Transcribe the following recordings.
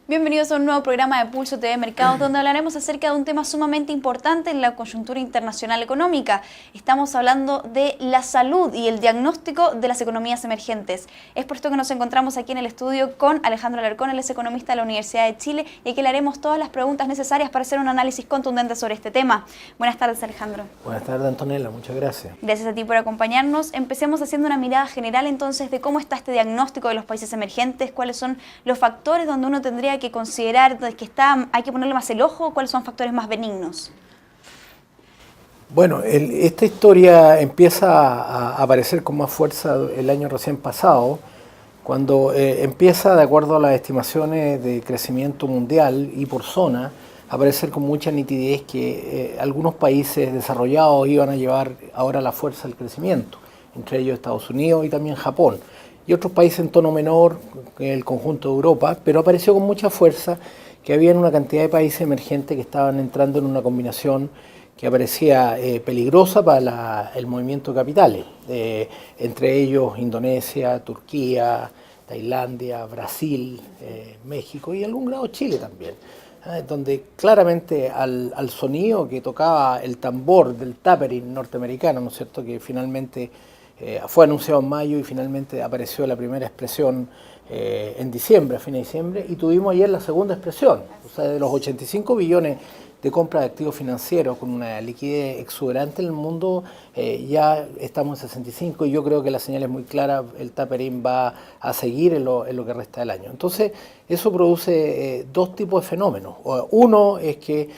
Bienvenidos a un nuevo programa de Pulso TV Mercados, donde hablaremos acerca de un tema sumamente importante en la coyuntura internacional económica. Estamos hablando de la salud y el diagnóstico de las economías emergentes. Es por esto que nos encontramos aquí en el estudio con Alejandro Alarcón, él es economista de la Universidad de Chile, y aquí le haremos todas las preguntas necesarias para hacer un análisis contundente sobre este tema. Buenas tardes, Alejandro. Buenas tardes, Antonella, muchas gracias. Gracias a ti por acompañarnos. Empecemos haciendo una mirada general entonces de cómo está este diagnóstico de los países emergentes, cuáles son los factores donde uno tendría que considerar que hay que ponerle más el ojo, cuáles son factores más benignos. Bueno, esta historia empieza a aparecer con más fuerza el año recién pasado, cuando empieza, de acuerdo a las estimaciones de crecimiento mundial y por zona, a aparecer con mucha nitidez que algunos países desarrollados iban a llevar ahora la fuerza del crecimiento, entre ellos Estados Unidos y también Japón, y otros países en tono menor, el conjunto de Europa, pero apareció con mucha fuerza que había una cantidad de países emergentes que estaban entrando en una combinación que parecía peligrosa para el movimiento de capitales, entre ellos Indonesia, Turquía, Tailandia, Brasil, México y en algún grado Chile también, donde claramente al sonido que tocaba el tambor del tapering norteamericano, ¿no es cierto?, que finalmente fue anunciado en mayo y finalmente apareció la primera expresión en diciembre, a fin de diciembre, y tuvimos ayer la segunda expresión, o sea, de los 85 billones de compra de activos financieros con una liquidez exuberante en el mundo, ya estamos en 65 y yo creo que la señal es muy clara, el tapering va a seguir en lo que resta del año. Entonces, eso produce dos tipos de fenómenos. Uno es que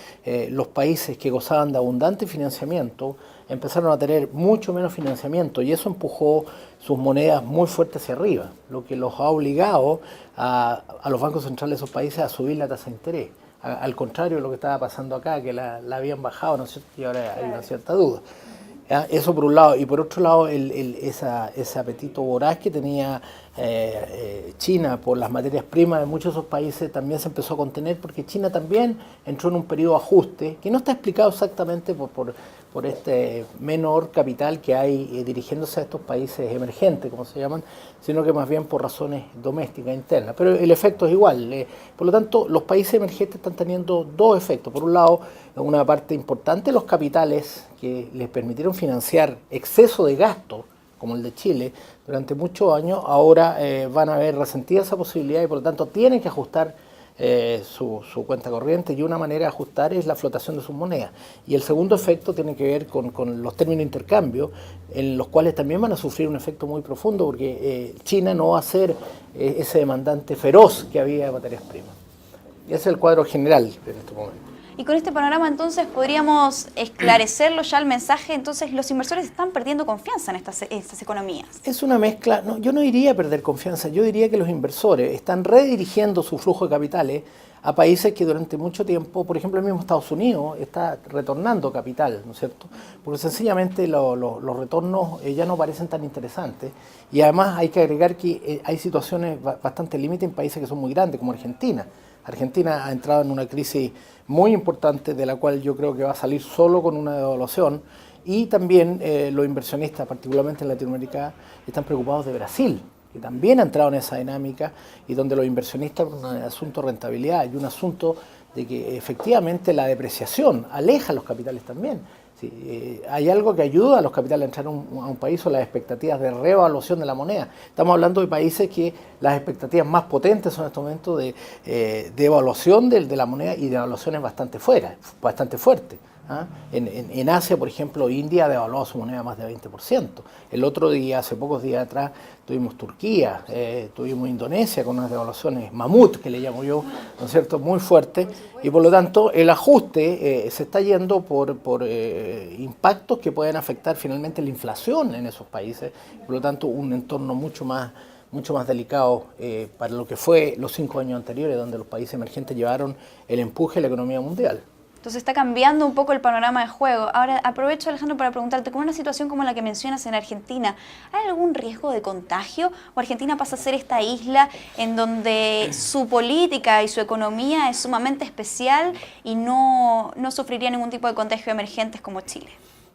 los países que gozaban de abundante financiamiento empezaron a tener mucho menos financiamiento y eso empujó sus monedas muy fuerte hacia arriba, lo que los ha obligado a los bancos centrales de esos países a subir la tasa de interés. Al contrario de lo que estaba pasando acá, que la habían bajado, ¿no es cierto?, y ahora hay una cierta duda. ¿Ya? Eso por un lado, y por otro lado ese apetito voraz que tenía China por las materias primas de muchos de esos países también se empezó a contener porque China también entró en un periodo de ajuste que no está explicado exactamente por este menor capital que hay dirigiéndose a estos países emergentes, como se llaman, sino que más bien por razones domésticas internas. Pero el efecto es igual. Por lo tanto, los países emergentes están teniendo dos efectos. Por un lado, una parte importante de los capitales que les permitieron financiar exceso de gasto, como el de Chile, durante muchos años, ahora van a ver resentida esa posibilidad y por lo tanto tienen que ajustar su cuenta corriente, y una manera de ajustar es la flotación de sus monedas. Y el segundo efecto tiene que ver con los términos de intercambio, en los cuales también van a sufrir un efecto muy profundo, porque China no va a ser ese demandante feroz que había de materias primas. Y ese es el cuadro general en este momento. Y con este panorama entonces podríamos esclarecerlo ya el mensaje, entonces los inversores están perdiendo confianza en estas economías. Es una mezcla, no, yo no diría perder confianza, yo diría que los inversores están redirigiendo su flujo de capitales a países que durante mucho tiempo, por ejemplo el mismo Estados Unidos, está retornando capital, ¿no es cierto? Porque sencillamente los retornos ya no parecen tan interesantes, y además hay que agregar que hay situaciones bastante límite en países que son muy grandes, como Argentina. Argentina ha entrado en una crisis muy importante de la cual yo creo que va a salir solo con una devaluación, y también los inversionistas, particularmente en Latinoamérica, están preocupados de Brasil, que también ha entrado en esa dinámica y donde los inversionistas, un asunto de rentabilidad y un asunto de que efectivamente la depreciación aleja a los capitales también. Sí, hay algo que ayuda a los capitales a entrar a un país, son las expectativas de revaluación de la moneda. Estamos hablando de países que las expectativas más potentes son en este momento de evaluación de la moneda y de evaluaciones bastante fuertes. ¿Ah? En Asia, por ejemplo, India ha devaluado su moneda más de 20%. El otro día, hace pocos días atrás, tuvimos Turquía, tuvimos Indonesia con unas devaluaciones mamut, que le llamo yo, ¿no es cierto?, muy fuertes, y por lo tanto el ajuste se está yendo por impactos que pueden afectar finalmente la inflación en esos países, por lo tanto un entorno mucho más delicado para lo que fue los 5 años anteriores, donde los países emergentes llevaron el empuje de la economía mundial. Entonces está cambiando un poco el panorama de juego. Ahora aprovecho, Alejandro, para preguntarte, con una situación como la que mencionas en Argentina, ¿hay algún riesgo de contagio? ¿O Argentina pasa a ser esta isla en donde su política y su economía es sumamente especial y no sufriría ningún tipo de contagio emergentes como Chile?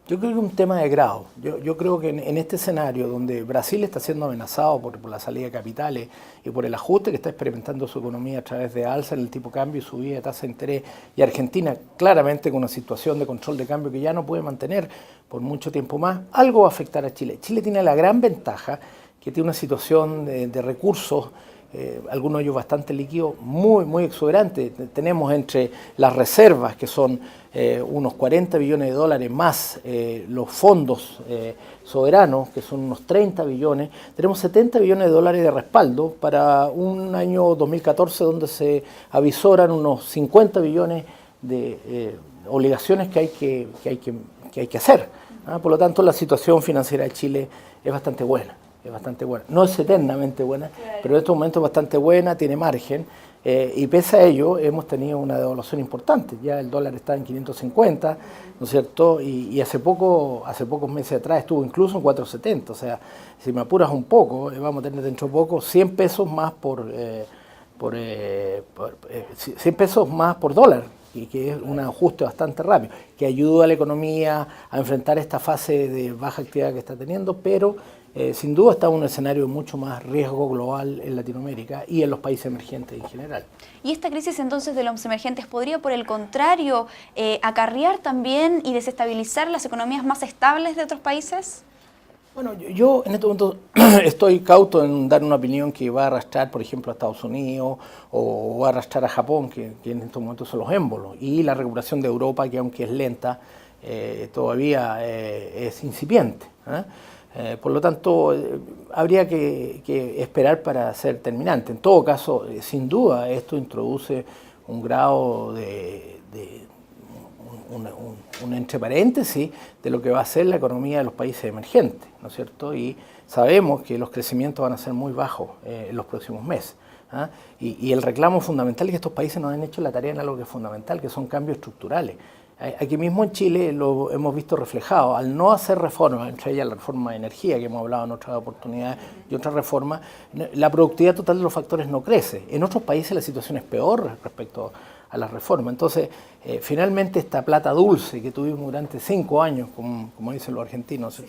Yo creo que es un tema de grado. Yo creo que en este escenario donde Brasil está siendo amenazado por la salida de capitales y por el ajuste que está experimentando su economía a través de alza en el tipo de cambio y subida de tasa de interés, y Argentina claramente con una situación de control de cambio que ya no puede mantener por mucho tiempo más, algo va a afectar a Chile. Chile tiene la gran ventaja que tiene una situación de recursos, algunos de ellos bastante líquidos, muy exuberante. Tenemos entre las reservas, que son unos 40 billones de dólares, más los fondos soberanos, que son unos 30 billones, tenemos 70 billones de dólares de respaldo para un año 2014 donde se avisoran unos 50 billones de obligaciones que hay que hacer. Por lo tanto, la situación financiera de Chile es bastante buena. Es bastante buena. No es eternamente buena, claro, pero en estos momentos es bastante buena, tiene margen, y pese a ello hemos tenido una devaluación importante. Ya el dólar está en 550, ¿no es cierto? Y hace pocos meses atrás estuvo incluso en 470. O sea, si me apuras un poco, vamos a tener dentro de poco 100 pesos más por 100 pesos más por dólar, y que es un ajuste bastante rápido, que ayuda a la economía a enfrentar esta fase de baja actividad que está teniendo, pero sin duda está en un escenario de mucho más riesgo global en Latinoamérica y en los países emergentes en general. ¿Y esta crisis entonces de los emergentes podría, por el contrario, acarrear también y desestabilizar las economías más estables de otros países? Bueno, yo en este momento estoy cauto en dar una opinión que va a arrastrar, por ejemplo, a Estados Unidos o va a arrastrar a Japón, que en estos momentos son los émbolos, y la recuperación de Europa, que aunque es lenta, todavía es incipiente. Por lo tanto, habría que esperar para ser terminante. En todo caso, sin duda, esto introduce un grado un entre paréntesis de lo que va a ser la economía de los países emergentes, ¿no es cierto? Y sabemos que los crecimientos van a ser muy bajos en los próximos meses. Y el reclamo fundamental es que estos países no han hecho la tarea en algo que es fundamental, que son cambios estructurales. Aquí mismo en Chile lo hemos visto reflejado. Al no hacer reformas, entre ellas la reforma de energía, que hemos hablado en otras oportunidades, y otras reformas, la productividad total de los factores no crece. En otros países la situación es peor respecto a la reforma. Entonces, finalmente esta plata dulce que tuvimos durante 5 años, como dicen los argentinos,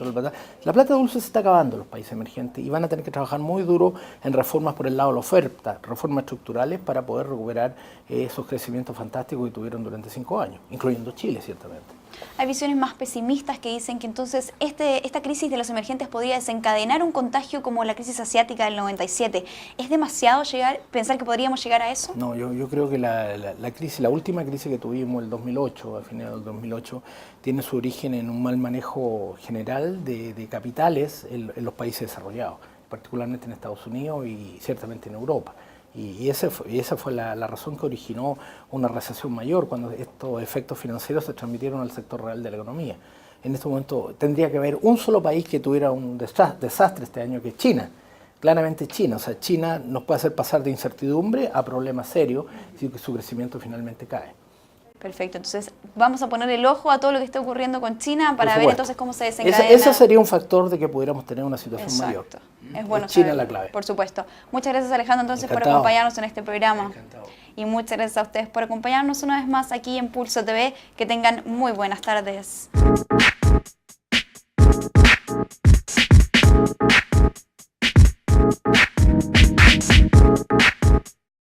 la plata dulce se está acabando en los países emergentes y van a tener que trabajar muy duro en reformas por el lado de la oferta, reformas estructurales para poder recuperar esos crecimientos fantásticos que tuvieron durante 5 años, incluyendo Chile, ciertamente. Hay visiones más pesimistas que dicen que entonces esta crisis de los emergentes podría desencadenar un contagio como la crisis asiática del 97. ¿Es demasiado pensar que podríamos llegar a eso? No, yo creo que la última crisis que tuvimos, el 2008, a finales del 2008, tiene su origen en un mal manejo general de capitales en los países desarrollados, particularmente en Estados Unidos y ciertamente en Europa. Y esa fue la razón que originó una recesión mayor, cuando estos efectos financieros se transmitieron al sector real de la economía. En este momento tendría que haber un solo país que tuviera un desastre este año, que es China. Claramente China. O sea, China nos puede hacer pasar de incertidumbre a problemas serios si su crecimiento finalmente cae. Perfecto, entonces vamos a poner el ojo a todo lo que está ocurriendo con China para ver entonces cómo se desencadena. Ese sería un factor de que pudiéramos tener una situación mayor. Es bueno China saberlo, la clave. por supuesto. Muchas gracias, Alejandro, entonces Encantado. por acompañarnos en este programa. Encantado. Y muchas gracias a ustedes por acompañarnos una vez más aquí en Pulso TV. Que tengan muy buenas tardes.